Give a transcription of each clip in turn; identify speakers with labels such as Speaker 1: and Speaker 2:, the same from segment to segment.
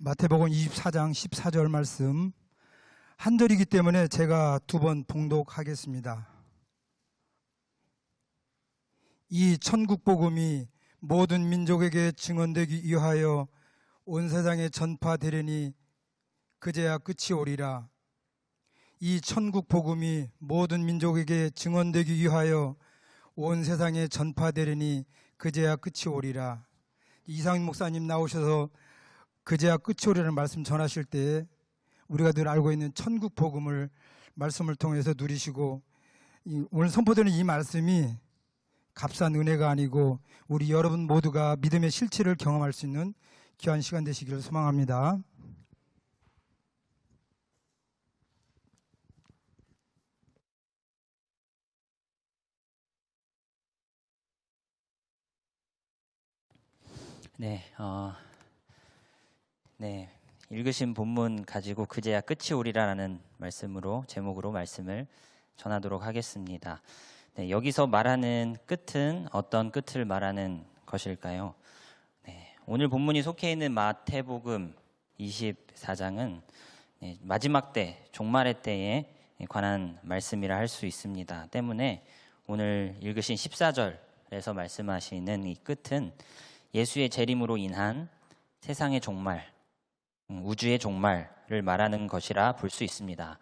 Speaker 1: 마태복음 24장 14절 말씀 한 절이기 때문에 제가 두 번 봉독하겠습니다. 이 천국 복음이 모든 민족에게 증언되기 위하여 온 세상에 전파되리니 그제야 끝이 오리라. 이 천국 복음이 모든 민족에게 증언되기 위하여 온 세상에 전파되리니 그제야 끝이 오리라. 이상민 목사님 나오셔서 그제야 끝이 오리라는 말씀 전하실 때 우리가 늘 알고 있는 천국 복음을 말씀을 통해서 누리시고, 오늘 선포되는 이 말씀이 값싼 은혜가 아니고 우리 여러분 모두가 믿음의 실체를 경험할 수 있는 귀한 시간 되시기를 소망합니다.
Speaker 2: 읽으신 본문 가지고 그제야 끝이 오리라라는 말씀으로 제목으로 말씀을 전하도록 하겠습니다. 여기서 말하는 끝은 어떤 끝을 말하는 것일까요? 오늘 본문이 속해 있는 마태복음 24장은 마지막 때, 종말의 때에 관한 말씀이라 할 수 있습니다. 때문에 오늘 읽으신 14절에서 말씀하시는 이 끝은 예수의 재림으로 인한 세상의 종말, 우주의 종말을 말하는 것이라 볼 수 있습니다.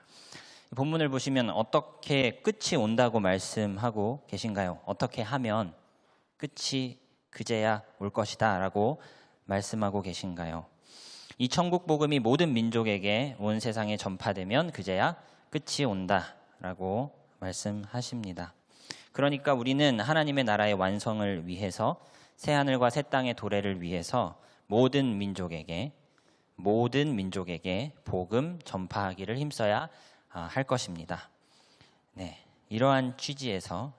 Speaker 2: 본문을 보시면 어떻게 끝이 온다고 말씀하고 계신가요? 어떻게 하면 끝이 그제야 올 것이다 라고 말씀하고 계신가요? 이 천국 복음이 모든 민족에게 온 세상에 전파되면 그제야 끝이 온다 라고 말씀하십니다. 그러니까 우리는 하나님의 나라의 완성을 위해서, 새하늘과 새 땅의 도래를 위해서 모든 민족에게 복음 전파하기를 힘써야 할 것입니다. 이러한 취지에서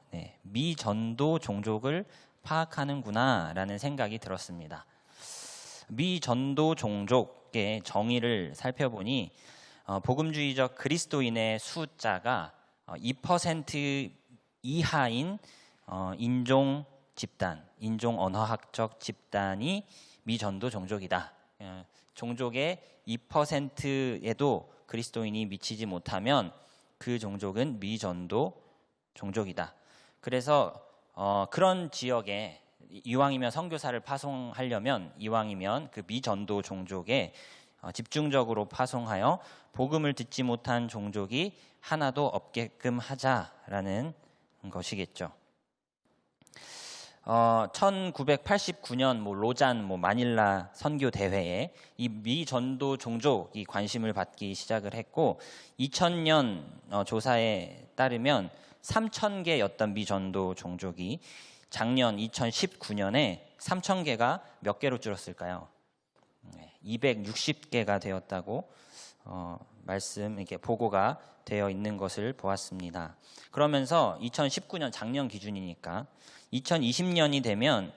Speaker 2: 미전도 종족을 파악하는구나 라는 생각이 들었습니다. 미전도 종족의 정의를 살펴보니 복음주의적 그리스도인의 숫자가 2% 이하인 인종 집단, 인종 언어학적 집단이 미전도 종족이다. 종족의 2%에도 그리스도인이 미치지 못하면 그 종족은 미전도 종족이다. 그래서 그런 지역에 이왕이면 선교사를 파송하려면 이왕이면 그 미전도 종족에 집중적으로 파송하여 복음을 듣지 못한 종족이 하나도 없게끔 하자라는 것이겠죠. 1989년 로잔 마닐라 선교 대회에 이 미전도 종족이 관심을 받기 시작을 했고, 2000년 조사에 따르면 3,000개였던 미전도 종족이 작년 2019년에 3,000개가 몇 개로 줄었을까요? 260개가 되었다고 이렇게 보고가 되어 있는 것을 보았습니다. 그러면서 2019년 작년 기준이니까 2020년이 되면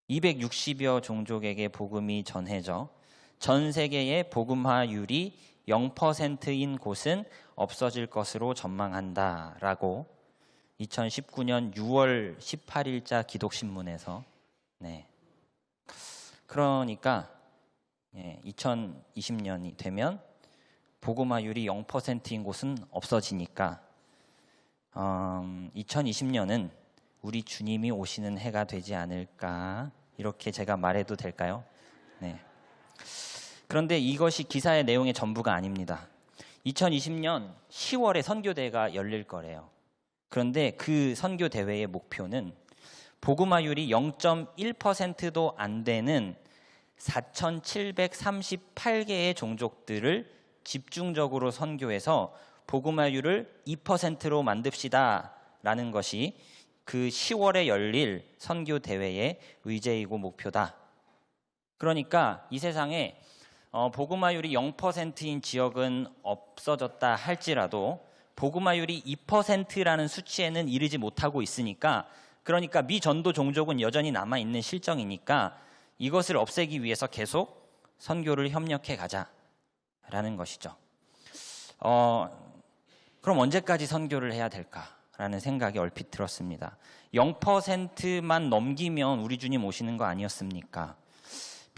Speaker 2: 260여 종족에게 복음이 전해져 전 세계의 복음화율이 0%인 곳은 없어질 것으로 전망한다라고 2019년 6월 18일자 기독신문에서 그러니까 2020년이 되면 복음화율이 0%인 곳은 없어지니까 2020년은 우리 주님이 오시는 해가 되지 않을까, 이렇게 제가 말해도 될까요? 그런데 이것이 기사의 내용의 전부가 아닙니다. 2020년 10월에 선교대회가 열릴 거래요. 그런데 그 선교대회의 목표는 복음화율이 0.1%도 안 되는 4,738개의 종족들을 집중적으로 선교해서 복음화율을 2%로 만듭시다 라는 것이 그 10월에 열릴 선교대회의 의제이고 목표다. 그러니까 이 세상에 복음화율이 0%인 지역은 없어졌다 할지라도 복음화율이 2%라는 수치에는 이르지 못하고 있으니까, 그러니까 미전도 종족은 여전히 남아있는 실정이니까 이것을 없애기 위해서 계속 선교를 협력해 가자라는 것이죠. 그럼 언제까지 선교를 해야 될까라는 생각이 얼핏 들었습니다. 0%만 넘기면 우리 주님 오시는 거 아니었습니까?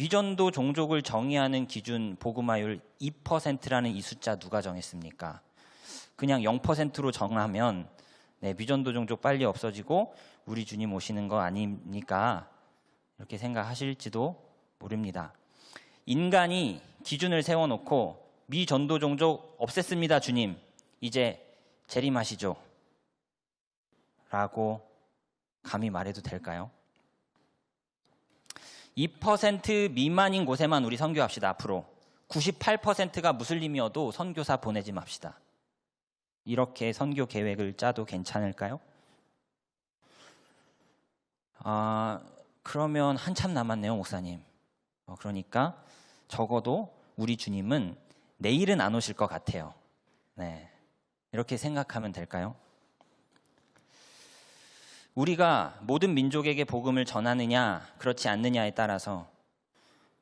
Speaker 2: 미전도 종족을 정의하는 기준 복음화율 2%라는 이 숫자 누가 정했습니까? 그냥 0%로 정하면 미전도 종족 빨리 없어지고 우리 주님 오시는 거 아닙니까? 이렇게 생각하실지도 모릅니다. 인간이 기준을 세워놓고 미전도 종족 없앴습니다, 주님. 이제 재림하시죠. 라고 감히 말해도 될까요? 2% 미만인 곳에만 우리 선교합시다. 앞으로 98%가 무슬림이어도 선교사 보내지 맙시다. 이렇게 선교 계획을 짜도 괜찮을까요? 그러면 한참 남았네요, 목사님. 그러니까 적어도 우리 주님은 내일은 안 오실 것 같아요. 이렇게 생각하면 될까요? 우리가 모든 민족에게 복음을 전하느냐 그렇지 않느냐에 따라서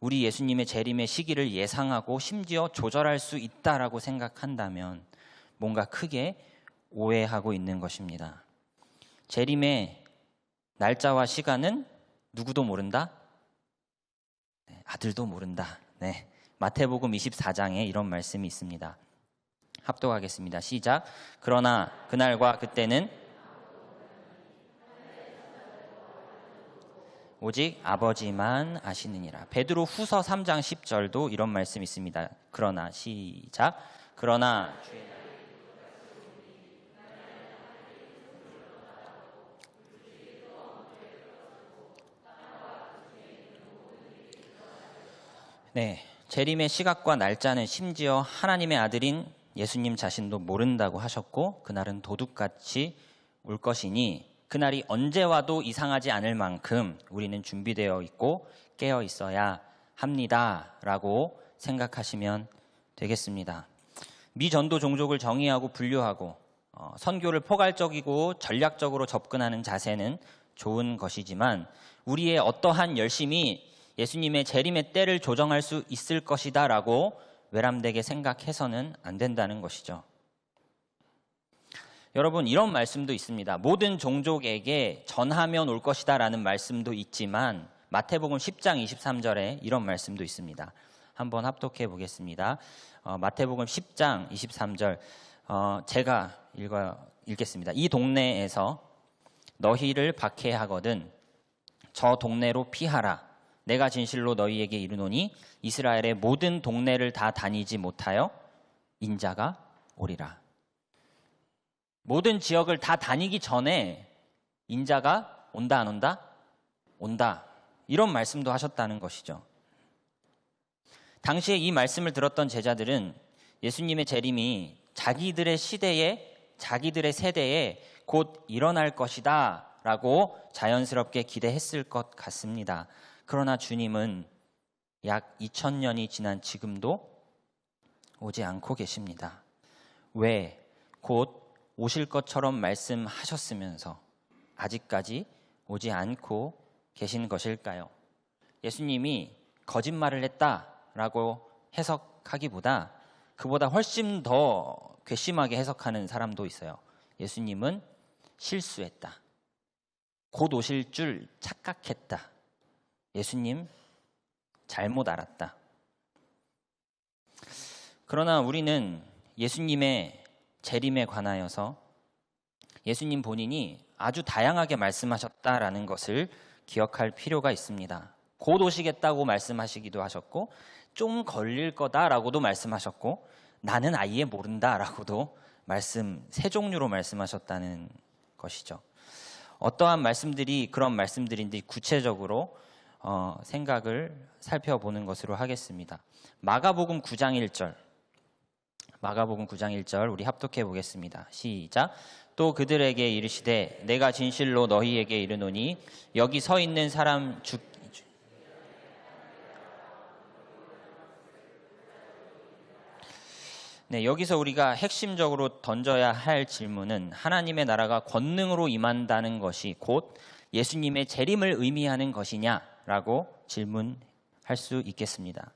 Speaker 2: 우리 예수님의 재림의 시기를 예상하고 심지어 조절할 수 있다라고 생각한다면 뭔가 크게 오해하고 있는 것입니다. 재림의 날짜와 시간은 누구도 모른다? 아들도 모른다. 마태복음 24장에 이런 말씀이 있습니다. 합독하겠습니다. 시작. 그러나 그날과 그때는 오직 아버지만 아시느니라. 베드로 후서 3장 10절도 이런 말씀이 있습니다. 그러나 시작. 그러나 재림의 시각과 날짜는 심지어 하나님의 아들인 예수님 자신도 모른다고 하셨고 그날은 도둑같이 올 것이니 그날이 언제 와도 이상하지 않을 만큼 우리는 준비되어 있고 깨어 있어야 합니다라고 생각하시면 되겠습니다. 미전도 종족을 정의하고 분류하고 선교를 포괄적이고 전략적으로 접근하는 자세는 좋은 것이지만 우리의 어떠한 열심이 예수님의 재림의 때를 조정할 수 있을 것이다라고 외람되게 생각해서는 안 된다는 것이죠. 여러분, 이런 말씀도 있습니다. 모든 종족에게 전하면 올 것이다라는 말씀도 있지만 마태복음 10장 23절에 이런 말씀도 있습니다. 한번 합독해 보겠습니다. 마태복음 10장 23절 제가 읽겠습니다. 이 동네에서 너희를 박해하거든 저 동네로 피하라. 내가 진실로 너희에게 이르노니 이스라엘의 모든 동네를 다 다니지 못하여 인자가 오리라. 모든 지역을 다 다니기 전에 인자가 온다 안 온다? 온다. 이런 말씀도 하셨다는 것이죠. 당시에 이 말씀을 들었던 제자들은 예수님의 재림이 자기들의 시대에 자기들의 세대에 곧 일어날 것이다 라고 자연스럽게 기대했을 것 같습니다. 그러나 주님은 약 2000년이 지난 지금도 오지 않고 계십니다. 왜? 곧 오실 것처럼 말씀하셨으면서 아직까지 오지 않고 계신 것일까요? 예수님이 거짓말을 했다라고 해석하기보다 그보다 훨씬 더 괘씸하게 해석하는 사람도 있어요. 예수님은 실수했다. 곧 오실 줄 착각했다. 예수님 잘못 알았다. 그러나 우리는 예수님의 재림에 관하여서 예수님 본인이 아주 다양하게 말씀하셨다라는 것을 기억할 필요가 있습니다. 곧 오시겠다고 말씀하시기도 하셨고 좀 걸릴 거다라고도 말씀하셨고 나는 아예 모른다라고도 세 종류로 말씀하셨다는 것이죠. 어떠한 말씀들이 그런 말씀들인지 구체적으로 생각을 살펴보는 것으로 하겠습니다. 마가복음 9장 1절 우리 합독해 보겠습니다. 시작. 또 그들에게 이르시되 내가 진실로 너희에게 이르노니 여기 서 있는 사람 여기서 우리가 핵심적으로 던져야 할 질문은 하나님의 나라가 권능으로 임한다는 것이 곧 예수님의 재림을 의미하는 것이냐라고 질문할 수 있겠습니다.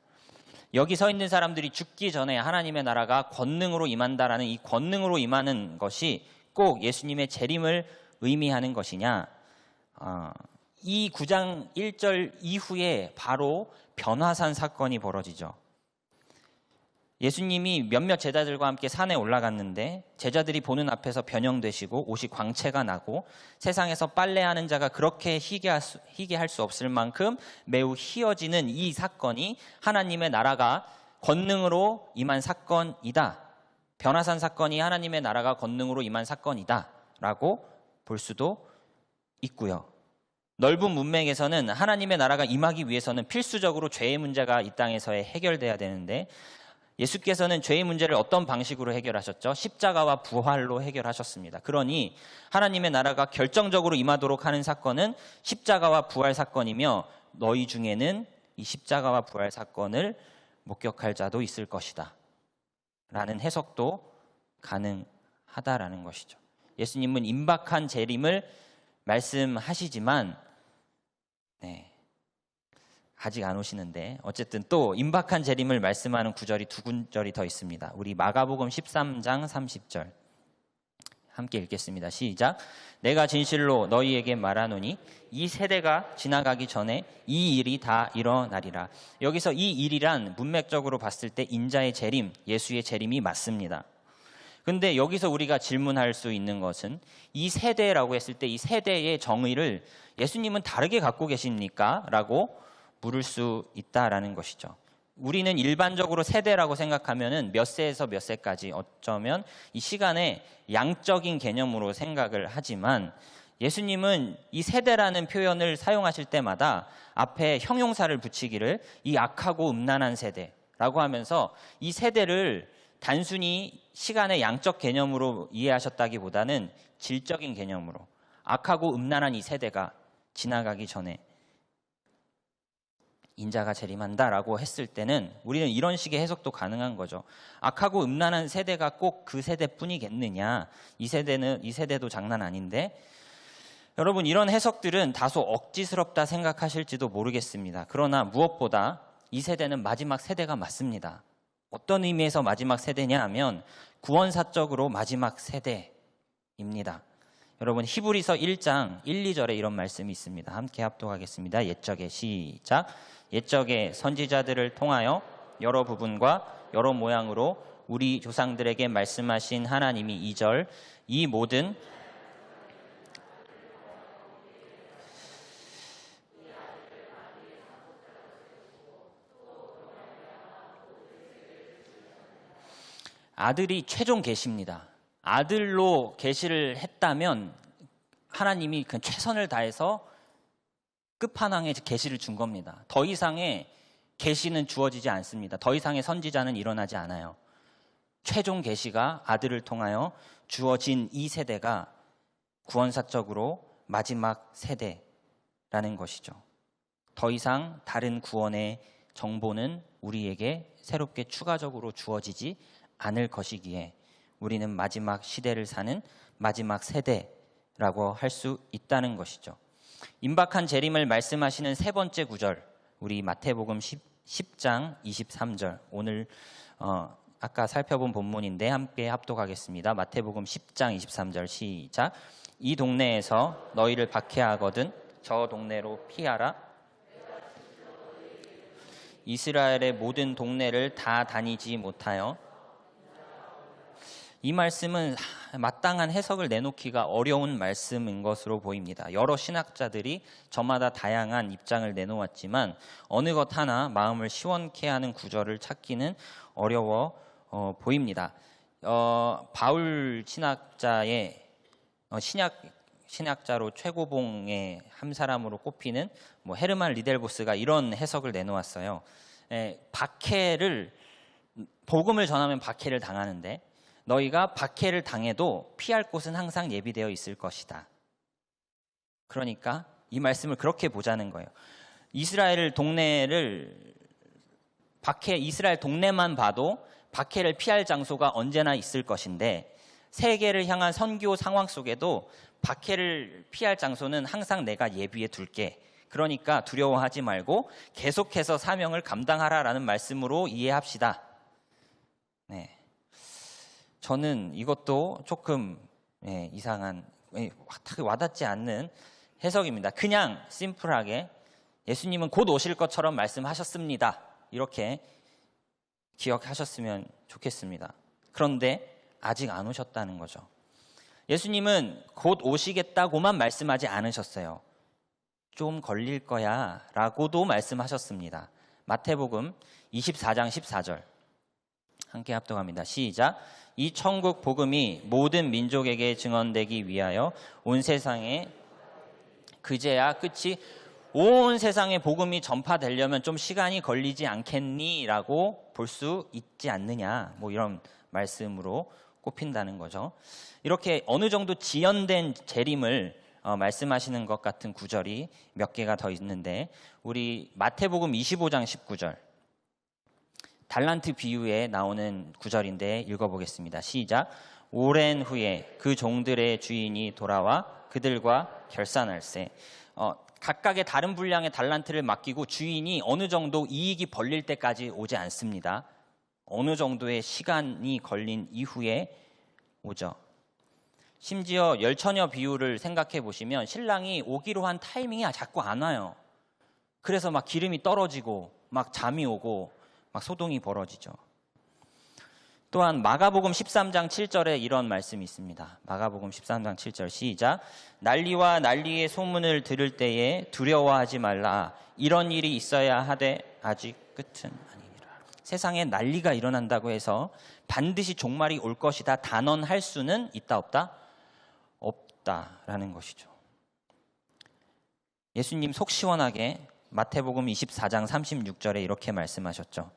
Speaker 2: 여기 서 있는 사람들이 죽기 전에 하나님의 나라가 권능으로 임한다라는 이 권능으로 임하는 것이 꼭 예수님의 재림을 의미하는 것이냐? 이 9장 1절 이후에 바로 변화산 사건이 벌어지죠. 예수님이 몇몇 제자들과 함께 산에 올라갔는데 제자들이 보는 앞에서 변형되시고 옷이 광채가 나고 세상에서 빨래하는 자가 그렇게 희게 할 수 없을 만큼 매우 희어지는 이 사건이 하나님의 나라가 권능으로 임한 사건이다. 변화산 사건이 하나님의 나라가 권능으로 임한 사건이다 라고 볼 수도 있고요. 넓은 문맥에서는 하나님의 나라가 임하기 위해서는 필수적으로 죄의 문제가 이 땅에서의 해결돼야 되는데 예수께서는 죄의 문제를 어떤 방식으로 해결하셨죠? 십자가와 부활로 해결하셨습니다. 그러니 하나님의 나라가 결정적으로 임하도록 하는 사건은 십자가와 부활 사건이며 너희 중에는 이 십자가와 부활 사건을 목격할 자도 있을 것이다 라는 해석도 가능하다라는 것이죠. 예수님은 임박한 재림을 말씀하시지만 아직 안 오시는데 어쨌든 또 임박한 재림을 말씀하는 구절이 두 구절이 더 있습니다. 우리 마가복음 13장 30절 함께 읽겠습니다. 시작. 내가 진실로 너희에게 말하노니 이 세대가 지나가기 전에 이 일이 다 일어나리라. 여기서 이 일이란 문맥적으로 봤을 때 인자의 재림, 예수의 재림이 맞습니다. 근데 여기서 우리가 질문할 수 있는 것은 이 세대라고 했을 때 이 세대의 정의를 예수님은 다르게 갖고 계십니까? 라고 물을 수 있다라는 것이죠. 우리는 일반적으로 세대라고 생각하면은 몇 세에서 몇 세까지 어쩌면 이 시간의 양적인 개념으로 생각을 하지만 예수님은 이 세대라는 표현을 사용하실 때마다 앞에 형용사를 붙이기를 이 악하고 음란한 세대라고 하면서 이 세대를 단순히 시간의 양적 개념으로 이해하셨다기보다는 질적인 개념으로 악하고 음란한 이 세대가 지나가기 전에 인자가 재림한다라고 했을 때는 우리는 이런 식의 해석도 가능한 거죠. 악하고 음란한 세대가 꼭 그 세대뿐이겠느냐? 이 세대도 장난 아닌데. 여러분, 이런 해석들은 다소 억지스럽다 생각하실지도 모르겠습니다. 그러나 무엇보다 이 세대는 마지막 세대가 맞습니다. 어떤 의미에서 마지막 세대냐 하면 구원사적으로 마지막 세대입니다. 여러분, 히브리서 1장 1, 2절에 이런 말씀이 있습니다. 함께 합독하겠습니다. 옛적에 시작. 옛적에 선지자들을 통하여 여러 부분과 여러 모양으로 우리 조상들에게 말씀하신 하나님이 2절 이 모든 아들이 최종 계시입니다. 아들로 계시를 했다면 하나님이 그 최선을 다해서 끝판왕의 계시를 준 겁니다. 더 이상의 계시는 주어지지 않습니다. 더 이상의 선지자는 일어나지 않아요. 최종 계시가 아들을 통하여 주어진 이 세대가 구원사적으로 마지막 세대라는 것이죠. 더 이상 다른 구원의 정보는 우리에게 새롭게 추가적으로 주어지지 않을 것이기에 우리는 마지막 시대를 사는 마지막 세대라고 할 수 있다는 것이죠. 임박한 재림을 말씀하시는 세 번째 구절, 우리 마태복음 10장 23절, 오늘 아까 살펴본 본문인데 함께 합독하겠습니다. 마태복음 10장 23절 시작. 이 동네에서 너희를 박해하거든 저 동네로 피하라. 이스라엘의 모든 동네를 다 다니지 못하여. 이 말씀은 마땅한 해석을 내놓기가 어려운 말씀인 것으로 보입니다. 여러 신학자들이 저마다 다양한 입장을 내놓았지만 어느 것 하나 마음을 시원케 하는 구절을 찾기는 어려워 보입니다. 바울 신학자의 신학자로 최고봉의 한 사람으로 꼽히는 헤르만 리델보스가 이런 해석을 내놓았어요. 복음을 전하면 박해를 당하는데 너희가 박해를 당해도 피할 곳은 항상 예비되어 있을 것이다. 그러니까 이 말씀을 그렇게 보자는 거예요. 이스라엘 동네만 봐도 박해를 피할 장소가 언제나 있을 것인데 세계를 향한 선교 상황 속에도 박해를 피할 장소는 항상 내가 예비해 둘게. 그러니까 두려워하지 말고 계속해서 사명을 감당하라라는 말씀으로 이해합시다. 네. 저는 이것도 조금 이상한, 와닿지 않는 해석입니다. 그냥 심플하게 예수님은 곧 오실 것처럼 말씀하셨습니다. 이렇게 기억하셨으면 좋겠습니다. 그런데 아직 안 오셨다는 거죠. 예수님은 곧 오시겠다고만 말씀하지 않으셨어요. 좀 걸릴 거야 라고도 말씀하셨습니다. 마태복음 24장 14절 함께 합독합니다. 시작. 이 천국 복음이 모든 민족에게 증언되기 위하여 온 세상에 그제야 끝이 온 세상에 복음이 전파되려면 좀 시간이 걸리지 않겠니? 라고 볼 수 있지 않느냐. 뭐 이런 말씀으로 꼽힌다는 거죠. 이렇게 어느 정도 지연된 재림을 말씀하시는 것 같은 구절이 몇 개가 더 있는데 우리 마태복음 25장 19절 달란트 비유에 나오는 구절인데 읽어보겠습니다. 시작. 오랜 후에 그 종들의 주인이 돌아와 그들과 결산할세. 각각의 다른 분량의 달란트를 맡기고 주인이 어느 정도 이익이 벌릴 때까지 오지 않습니다. 어느 정도의 시간이 걸린 이후에 오죠. 심지어 열처녀 비유를 생각해 보시면 신랑이 오기로 한 타이밍이 자꾸 안 와요. 그래서 막 기름이 떨어지고 막 잠이 오고 막 소동이 벌어지죠. 또한 마가복음 13장 7절에 이런 말씀이 있습니다. 마가복음 13장 7절 시작. 난리와 난리의 소문을 들을 때에 두려워하지 말라. 이런 일이 있어야 하되 아직 끝은 아니니라. 세상에 난리가 일어난다고 해서 반드시 종말이 올 것이다 단언할 수는 있다 없다? 없다라는 것이죠. 예수님 속 시원하게 마태복음 24장 36절에 이렇게 말씀하셨죠.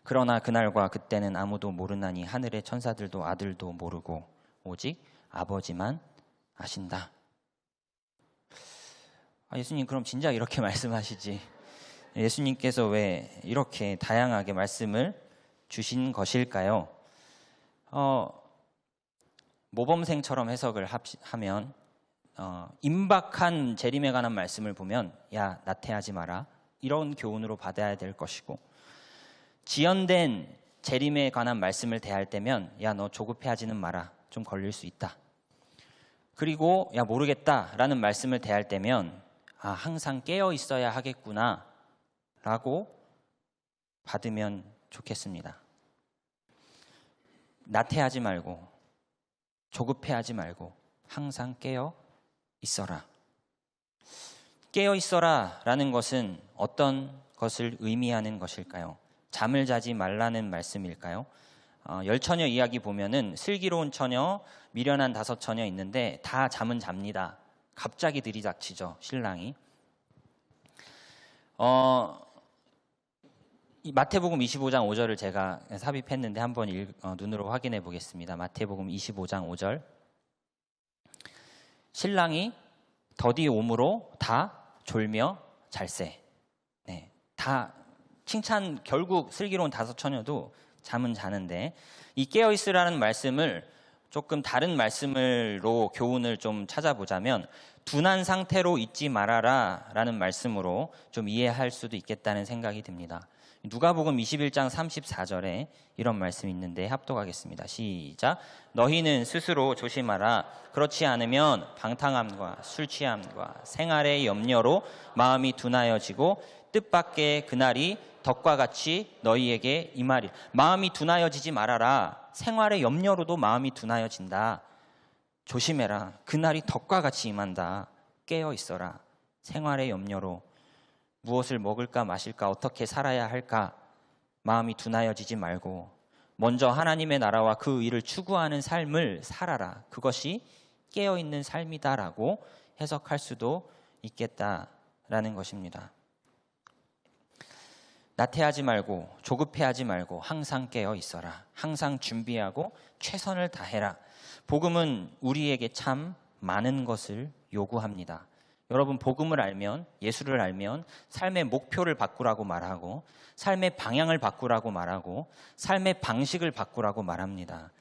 Speaker 2: 그러나 그날과 그때는 아무도 모르나니 하늘의 천사들도 아들도 모르고 오직 아버지만 아신다. 예수님 그럼 진작 이렇게 말씀하시지. 예수님께서 왜 이렇게 다양하게 말씀을 주신 것일까요? 모범생처럼 해석을 하면 임박한 재림에 관한 말씀을 보면 야 나태하지 마라 이런 교훈으로 받아야 될 것이고 지연된 재림에 관한 말씀을 대할 때면 야 너 조급해하지는 마라 좀 걸릴 수 있다. 그리고 야 모르겠다라는 말씀을 대할 때면 항상 깨어 있어야 하겠구나 라고 받으면 좋겠습니다. 나태하지 말고 조급해하지 말고 항상 깨어 있어라. 깨어 있어라 라는 것은 어떤 것을 의미하는 것일까요? 잠을 자지 말라는 말씀일까요? 열처녀 이야기 보면은 슬기로운 처녀, 미련한 5처녀 있는데 다 잠은 잡니다. 갑자기 들이닥치죠, 신랑이. 이 마태복음 25장 5절을 제가 삽입했는데 한번 눈으로 확인해 보겠습니다. 마태복음 25장 5절. 신랑이 더디 오므로 다 졸며 잘세. 네, 다 칭찬 결국 슬기로운 5처녀도 잠은 자는데 이 깨어 있으라는 말씀을 조금 다른 말씀으로 교훈을 좀 찾아보자면 둔한 상태로 있지 말아라 라는 말씀으로 좀 이해할 수도 있겠다는 생각이 듭니다. 누가복음 21장 34절에 이런 말씀이 있는데 합독하겠습니다. 시작. 너희는 스스로 조심하라. 그렇지 않으면 방탕함과 술 취함과 생활의 염려로 마음이 둔하여지고 뜻밖의 그날이 덕과 같이 너희에게 임하리. 마음이 둔하여지지 말아라. 생활의 염려로도 마음이 둔하여진다. 조심해라. 그날이 덕과 같이 임한다. 깨어 있어라. 생활의 염려로 무엇을 먹을까 마실까 어떻게 살아야 할까 마음이 둔하여지지 말고 먼저 하나님의 나라와 그 의를 추구하는 삶을 살아라. 그것이 깨어있는 삶이다라고 해석할 수도 있겠다라는 것입니다. 나태하지 말고 조급해하지 말고 항상 깨어 있어라. 항상 준비하고 최선을 다해라. 복음은 우리에게 참 많은 것을 요구합니다. 여러분 복음을 알면 예수를 알면 삶의 목표를 바꾸라고 말하고 삶의 방향을 바꾸라고 말하고 삶의 방식을 바꾸라고 말합니다.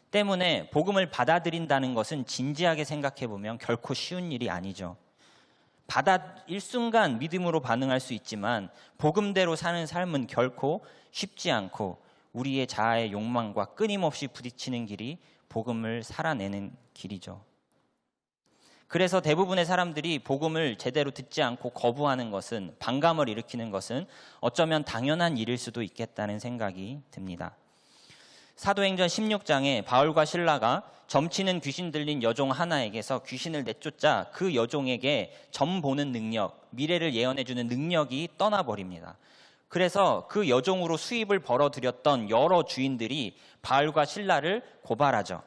Speaker 2: 때문에 복음을 받아들인다는 것은 진지하게 생각해 보면 결코 쉬운 일이 아니죠. 일순간 믿음으로 반응할 수 있지만 복음대로 사는 삶은 결코 쉽지 않고 우리의 자아의 욕망과 끊임없이 부딪히는 길이 복음을 살아내는 길이죠. 그래서 대부분의 사람들이 복음을 제대로 듣지 않고 거부하는 것은, 반감을 일으키는 것은 어쩌면 당연한 일일 수도 있겠다는 생각이 듭니다. 사도행전 16장에 바울과 실라가 점치는 귀신 들린 여종 하나에게서 귀신을 내쫓자 그 여종에게 점 보는 능력, 미래를 예언해주는 능력이 떠나버립니다. 그래서 그 여종으로 수입을 벌어들였던 여러 주인들이 바울과 실라를 고발하죠.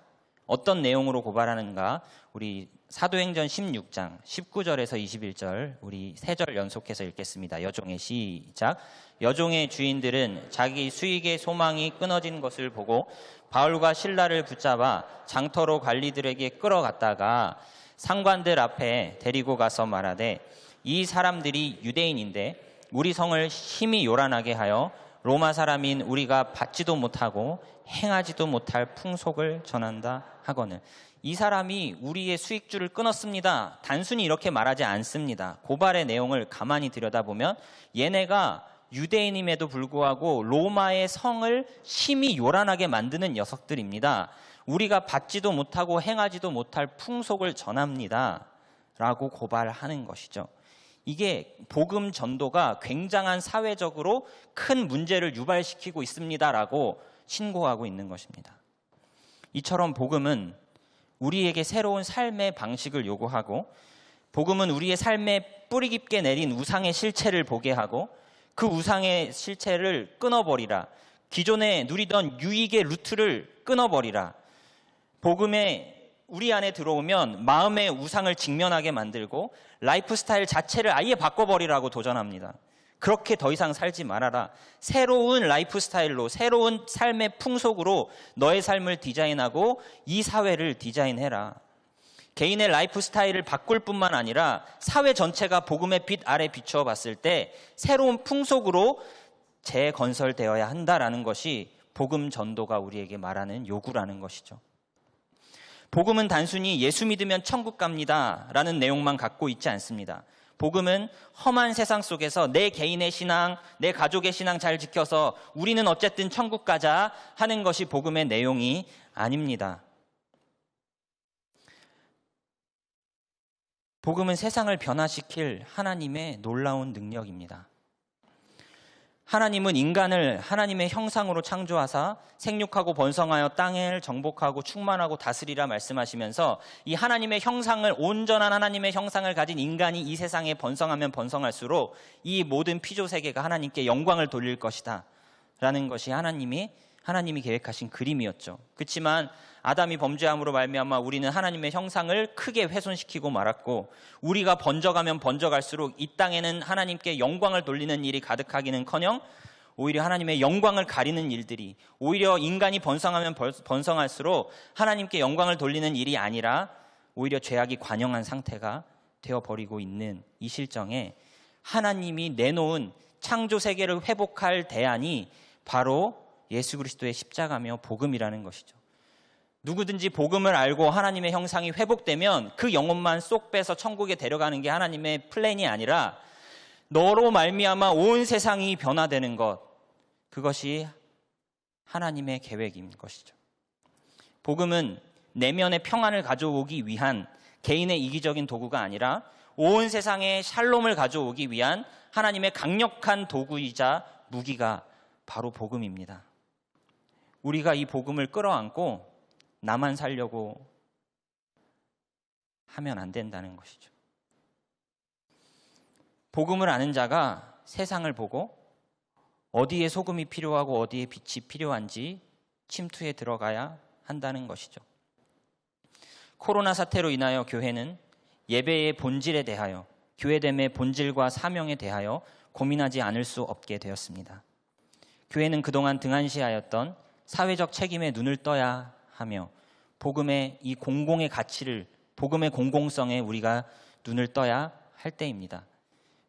Speaker 2: 어떤 내용으로 고발하는가? 우리 사도행전 16장 19절에서 21절 우리 3절 연속해서 읽겠습니다. 여종의 시작. 여종의 주인들은 자기 수익의 소망이 끊어진 것을 보고 바울과 실라를 붙잡아 장터로 관리들에게 끌어갔다가 상관들 앞에 데리고 가서 말하되, 이 사람들이 유대인인데 우리 성을 심히 요란하게 하여 로마 사람인 우리가 받지도 못하고 행하지도 못할 풍속을 전한다 하거늘. 이 사람이 우리의 수익줄을 끊었습니다. 단순히 이렇게 말하지 않습니다. 고발의 내용을 가만히 들여다보면 얘네가 유대인임에도 불구하고 로마의 성을 심히 요란하게 만드는 녀석들입니다. 우리가 받지도 못하고 행하지도 못할 풍속을 전합니다 라고 고발하는 것이죠. 이게 복음 전도가 굉장한 사회적으로 큰 문제를 유발시키고 있습니다라고 신고하고 있는 것입니다. 이처럼 복음은 우리에게 새로운 삶의 방식을 요구하고, 복음은 우리의 삶에 뿌리 깊게 내린 우상의 실체를 보게 하고, 그 우상의 실체를 끊어버리라. 기존에 누리던 유익의 루트를 끊어버리라. 복음에 우리 안에 들어오면 마음의 우상을 직면하게 만들고 라이프 스타일 자체를 아예 바꿔버리라고 도전합니다. 그렇게 더 이상 살지 말아라. 새로운 라이프 스타일로, 새로운 삶의 풍속으로 너의 삶을 디자인하고 이 사회를 디자인해라. 개인의 라이프 스타일을 바꿀 뿐만 아니라 사회 전체가 복음의 빛 아래 비추어 봤을 때 새로운 풍속으로 재건설되어야 한다라는 것이 복음 전도가 우리에게 말하는 요구라는 것이죠. 복음은 단순히 예수 믿으면 천국 갑니다 라는 내용만 갖고 있지 않습니다. 복음은 험한 세상 속에서 내 개인의 신앙, 내 가족의 신앙 잘 지켜서 우리는 어쨌든 천국 가자 하는 것이 복음의 내용이 아닙니다. 복음은 세상을 변화시킬 하나님의 놀라운 능력입니다. 하나님은 인간을 하나님의 형상으로 창조하사 생육하고 번성하여 땅을 정복하고 충만하고 다스리라 말씀하시면서 이 하나님의 형상을, 온전한 하나님의 형상을 가진 인간이 이 세상에 번성하면 번성할수록 이 모든 피조 세계가 하나님께 영광을 돌릴 것이다 라는 것이 하나님이 계획하신 그림이었죠. 그렇지만 아담이 범죄함으로 말미암아 우리는 하나님의 형상을 크게 훼손시키고 말았고, 우리가 번져가면 번져갈수록 이 땅에는 하나님께 영광을 돌리는 일이 가득하기는커녕 오히려 하나님의 영광을 가리는 일들이, 오히려 인간이 번성하면 번성할수록 하나님께 영광을 돌리는 일이 아니라 오히려 죄악이 관영한 상태가 되어버리고 있는 이 실정에 하나님이 내놓은 창조 세계를 회복할 대안이 바로 예수 그리스도의 십자가며 복음이라는 것이죠. 누구든지 복음을 알고 하나님의 형상이 회복되면 그 영혼만 쏙 빼서 천국에 데려가는 게 하나님의 플랜이 아니라 너로 말미암아 온 세상이 변화되는 것, 그것이 하나님의 계획인 것이죠. 복음은 내면의 평안을 가져오기 위한 개인의 이기적인 도구가 아니라 온 세상에 샬롬을 가져오기 위한 하나님의 강력한 도구이자 무기가 바로 복음입니다. 우리가 이 복음을 끌어안고 나만 살려고 하면 안 된다는 것이죠. 복음을 아는 자가 세상을 보고 어디에 소금이 필요하고 어디에 빛이 필요한지 침투에 들어가야 한다는 것이죠. 코로나 사태로 인하여 교회는 예배의 본질에 대하여, 교회됨의 본질과 사명에 대하여 고민하지 않을 수 없게 되었습니다. 교회는 그동안 등한시하였던 사회적 책임에 눈을 떠야 하며 복음의 이 공공의 가치를, 복음의 공공성에 우리가 눈을 떠야 할 때입니다.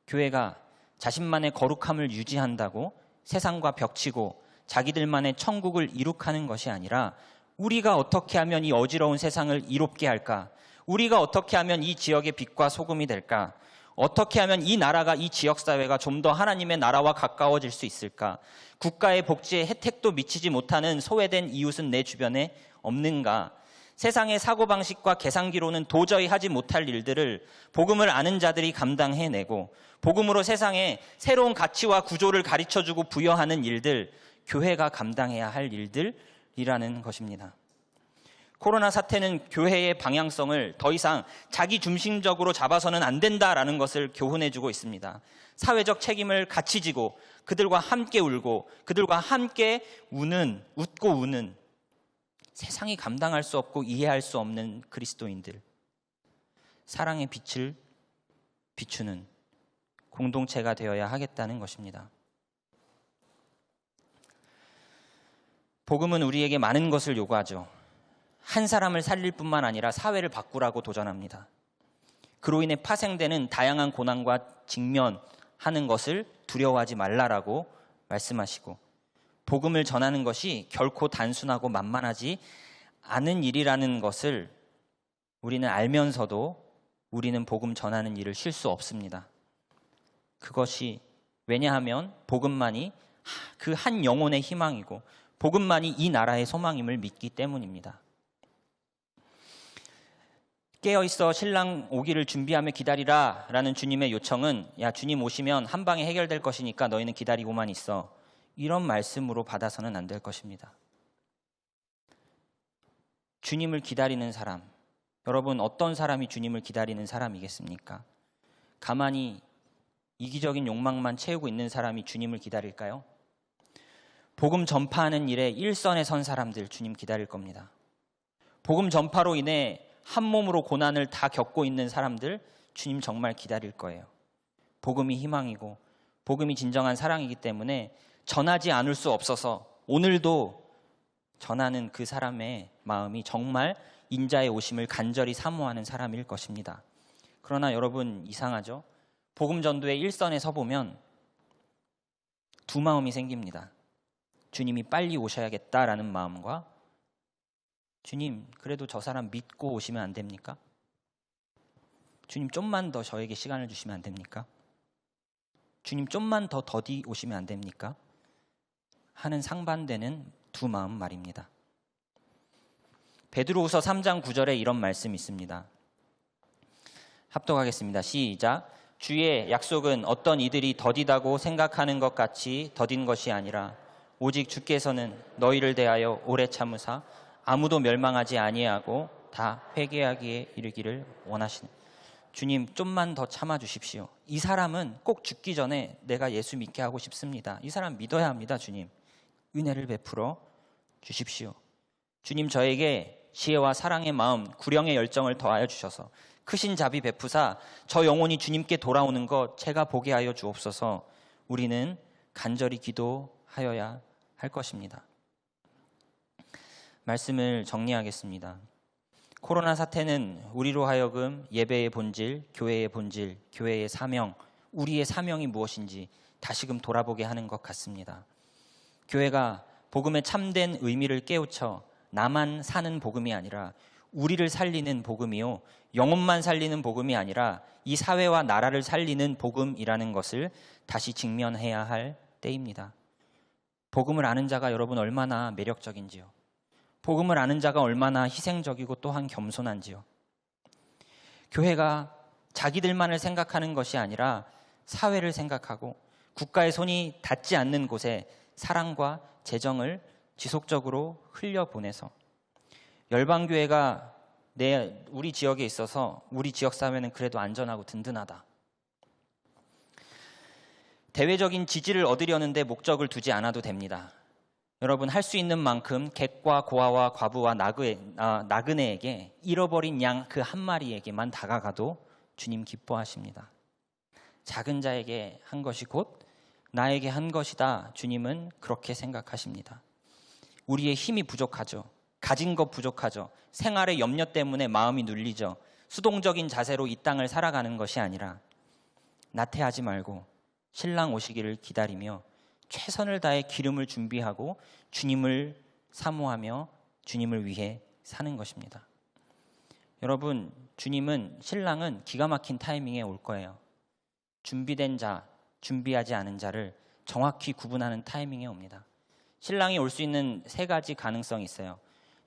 Speaker 2: 교회가 자신만의 거룩함을 유지한다고 세상과 벽치고 자기들만의 천국을 이룩하는 것이 아니라 우리가 어떻게 하면 이 어지러운 세상을 이롭게 할까? 우리가 어떻게 하면 이 지역의 빛과 소금이 될까? 어떻게 하면 이 나라가, 이 지역사회가 좀 더 하나님의 나라와 가까워질 수 있을까? 국가의 복지에 혜택도 미치지 못하는 소외된 이웃은 내 주변에 없는가? 세상의 사고방식과 계산기로는 도저히 하지 못할 일들을 복음을 아는 자들이 감당해내고 복음으로 세상에 새로운 가치와 구조를 가르쳐주고 부여하는 일들, 교회가 감당해야 할 일들이라는 것입니다. 코로나 사태는 교회의 방향성을 더 이상 자기 중심적으로 잡아서는 안 된다라는 것을 교훈해주고 있습니다. 사회적 책임을 같이 지고 그들과 함께 울고 그들과 함께 웃고 우는 세상이 감당할 수 없고 이해할 수 없는 그리스도인들, 사랑의 빛을 비추는 공동체가 되어야 하겠다는 것입니다. 복음은 우리에게 많은 것을 요구하죠. 한 사람을 살릴 뿐만 아니라 사회를 바꾸라고 도전합니다. 그로 인해 파생되는 다양한 고난과 직면하는 것을 두려워하지 말라라고 말씀하시고, 복음을 전하는 것이 결코 단순하고 만만하지 않은 일이라는 것을 우리는 알면서도 우리는 복음 전하는 일을 쉴 수 없습니다. 그것이 왜냐하면 복음만이 그 한 영혼의 희망이고 복음만이 이 나라의 소망임을 믿기 때문입니다. 깨어있어 신랑 오기를 준비하며 기다리라 라는 주님의 요청은, 야, 주님 오시면 한 방에 해결될 것이니까 너희는 기다리고만 있어, 이런 말씀으로 받아서는 안 될 것입니다. 주님을 기다리는 사람, 여러분 어떤 사람이 주님을 기다리는 사람이겠습니까? 가만히 이기적인 욕망만 채우고 있는 사람이 주님을 기다릴까요? 복음 전파하는 일에 일선에 선 사람들 주님 기다릴 겁니다. 복음 전파로 인해 한 몸으로 고난을 다 겪고 있는 사람들 주님 정말 기다릴 거예요. 복음이 희망이고 복음이 진정한 사랑이기 때문에 전하지 않을 수 없어서 오늘도 전하는 그 사람의 마음이 정말 인자의 오심을 간절히 사모하는 사람일 것입니다. 그러나 여러분 이상하죠? 복음 전도의 일선에 서보면 두 마음이 생깁니다. 주님이 빨리 오셔야겠다라는 마음과 주님 그래도 저 사람 믿고 오시면 안 됩니까? 주님 좀만 더 저에게 시간을 주시면 안 됩니까? 주님 좀만 더 더디 오시면 안 됩니까? 하는 상반되는 두 마음 말입니다. 베드로후서 3장 9절에 이런 말씀이 있습니다. 합독하겠습니다. 시작. 주의 약속은 어떤 이들이 더디다고 생각하는 것 같이 더딘 것이 아니라 오직 주께서는 너희를 대하여 오래 참으사 아무도 멸망하지 아니하고 다 회개하기에 이르기를 원하시는, 주님 좀만 더 참아 주십시오. 이 사람은 꼭 죽기 전에 내가 예수 믿게 하고 싶습니다. 이 사람 믿어야 합니다. 주님 은혜를 베풀어 주십시오. 주님 저에게 지혜와 사랑의 마음, 구령의 열정을 더하여 주셔서 크신 자비 베푸사 저 영혼이 주님께 돌아오는 것 제가 보게 하여 주옵소서. 우리는 간절히 기도하여야 할 것입니다. 말씀을 정리하겠습니다. 코로나 사태는 우리로 하여금 예배의 본질, 교회의 본질, 교회의 사명, 우리의 사명이 무엇인지 다시금 돌아보게 하는 것 같습니다. 교회가 복음의 참된 의미를 깨우쳐 나만 사는 복음이 아니라 우리를 살리는 복음이요, 영혼만 살리는 복음이 아니라 이 사회와 나라를 살리는 복음이라는 것을 다시 직면해야 할 때입니다. 복음을 아는 자가 여러분 얼마나 매력적인지요. 복음을 아는 자가 얼마나 희생적이고 또한 겸손한지요. 교회가 자기들만을 생각하는 것이 아니라 사회를 생각하고 국가의 손이 닿지 않는 곳에 사랑과 재정을 지속적으로 흘려보내서 열방교회가 우리 지역에 있어서 우리 지역 사회는 그래도 안전하고 든든하다. 대외적인 지지를 얻으려는데 목적을 두지 않아도 됩니다. 여러분 할 수 있는 만큼 객과 고아와 과부와 나그네에게 잃어버린 양 그 한 마리에게만 다가가도 주님 기뻐하십니다. 작은 자에게 한 것이 곧 나에게 한 것이다. 주님은 그렇게 생각하십니다. 우리의 힘이 부족하죠. 가진 것 부족하죠. 생활의 염려 때문에 마음이 눌리죠. 수동적인 자세로 이 땅을 살아가는 것이 아니라 나태하지 말고 신랑 오시기를 기다리며 최선을 다해 기름을 준비하고 주님을 사모하며 주님을 위해 사는 것입니다. 여러분, 신랑은 기가 막힌 타이밍에 올 거예요. 준비된 자, 준비하지 않은 자를 정확히 구분하는 타이밍에 옵니다. 신랑이 올 수 있는 세 가지 가능성이 있어요.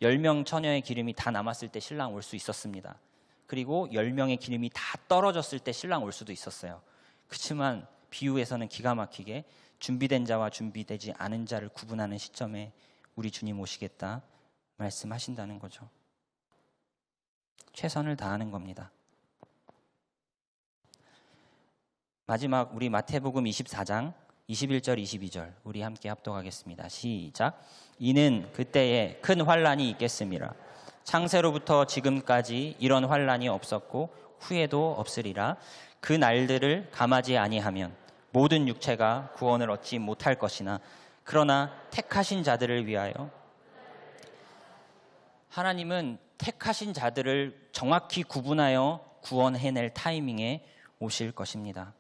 Speaker 2: 10명 처녀의 기름이 다 남았을 때 신랑 올 수 있었습니다. 그리고 10명의 기름이 다 떨어졌을 때 신랑 올 수도 있었어요. 그렇지만 비유에서는 기가 막히게 준비된 자와 준비되지 않은 자를 구분하는 시점에 우리 주님 오시겠다 말씀하신다는 거죠. 최선을 다하는 겁니다. 마지막 우리 마태복음 24장 21절 22절 우리 함께 합독하겠습니다. 시작. 이는 그때에 큰 환란이 있겠음이라. 창세로부터 지금까지 이런 환란이 없었고 후에도 없으리라. 그 날들을 감하지 아니하면 모든 육체가 구원을 얻지 못할 것이나 그러나 택하신 자들을 위하여 하나님은 택하신 자들을 정확히 구분하여 구원해낼 타이밍에 오실 것입니다.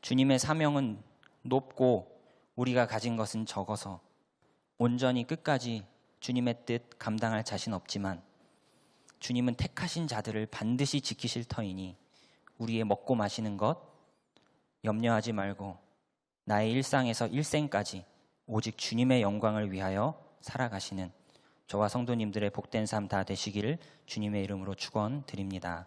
Speaker 2: 주님의 사명은 높고 우리가 가진 것은 적어서 온전히 끝까지 주님의 뜻 감당할 자신 없지만 주님은 택하신 자들을 반드시 지키실 터이니 우리의 먹고 마시는 것 염려하지 말고 나의 일상에서 일생까지 오직 주님의 영광을 위하여 살아가시는 저와 성도님들의 복된 삶 다 되시기를 주님의 이름으로 축원드립니다.